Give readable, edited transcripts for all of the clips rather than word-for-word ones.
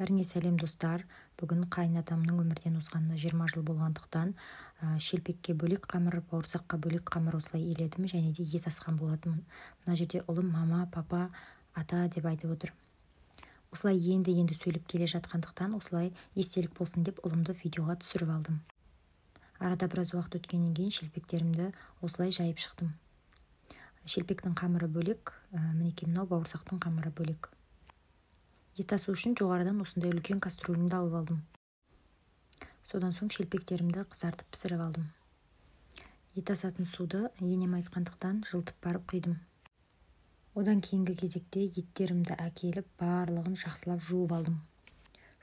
Бәріңе сәлем достар. Бүгін қайынатамның өмірден озғанына 20 жыл болғандықтан шелпекке бөлек қамыр, бауырсаққа бөлек қамыр осылай еледім және де ет асқан болатынмын. Мына жерде ұлым мама, папа, ата деп айтып отыр. Осылай енді сөйлеп келе жатқандықтан осылай естелік болсын деп ұлымды видеоға түсіріп алдым. Арада біраз уақыт өткеннен кейін шелпектерімді осылай жайып шықтым. Шелпектің қамыры бөлек, мінекей мынау бауырсақтың қамыры бөлек. Ет асу үшін жоғарыдан осындай үлкен кастрюльімді алып алдым. Содан соң шелпектерімді қызартып пісіріп алдым. Ет асатын суды енем айтқандықтан жылтып барып құйдым. Одан кейінгі кезекте еттерімді әкеліп барлығын жақсылап жуып алдым.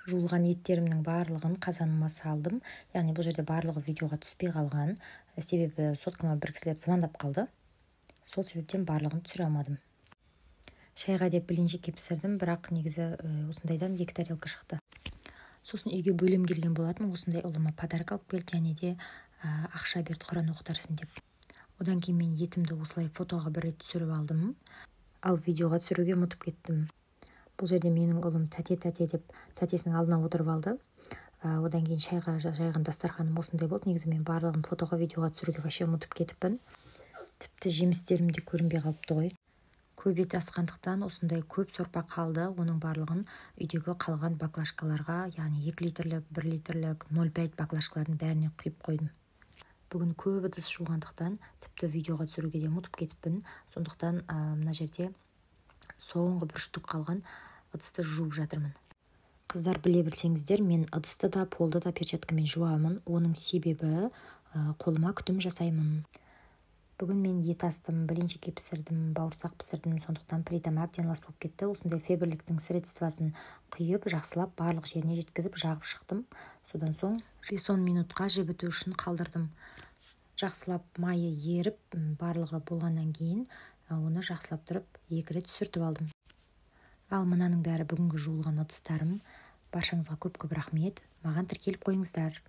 Жуылған еттерімнің барлығын қазаныма салдым. Яғни бұл жерде барлығы видеоға түспей қалған. Себебі соткама бір кісілер звондап қалды. Сол себептен барлығын түсіре алмадым. Шайға деп блинчикке пісірдім, бірақ негізі осындайдан 2 тарелка шықты. Сосын үйге бөлем келген болатын, осындай ұлыма подарок алып келді және де ақша берді Құран оқытарсың деп. Одан кейін мен етімді осылай фотоға бір рет түсіріп алдым, ал видеоға түсіруге ұмытып кеттім. Бұл жерде менің ұлым тәте деп тәтесінің алдына отырып алды. Одан кейін шайға жайған дастарханым осындай болды. Негізі мен барлығын фотоға, видеоға түсіруге вообще ұмытып кетіппін. Тіпті жемістерім де көрінбей қалыпты ғой. Көп ет асқандықтан осындай көп сорпа қалды. Оның барлығын үйдегі қалған баклажкаларға, яғни 2 литрлік, 1 литрлік, 0,5 баклажкалардың бәріне құйып қойдым. Бүгін көп ыдыс жуғандықтан тіпті видеоға түсіруге де ұмытып кетіппін. Сондықтан мына жерде соңғы бір штук қалған ыдысты жуып жатырмын. Қыздар, біле білсеңіздер, мен ыдысты да, полды да перчаткамен жуамын. Оның себебі қолыма күтім жасаймын. Бүгін мен ет астым, блинчикке пісірдім, бауырсақ пісірдім, сондықтан плитам әбден лас болып кетті. Осындай феберліктің средствосын құйып, жақсылап барлық жеріне жеткізіп жағып шықтым. Содан соң 5-10 минутқа жібіту үшін қалдырдым. Жақсылап майы еріп, барлығы болғаннан кейін оны жақсылап тұрып 2 рет сүртіп алдым. Ал мынаның бәрі бүгінгі жуылған ыдыстарым. Баршаңызға көп рахмет. Маған тіркеліп қойыңыздар.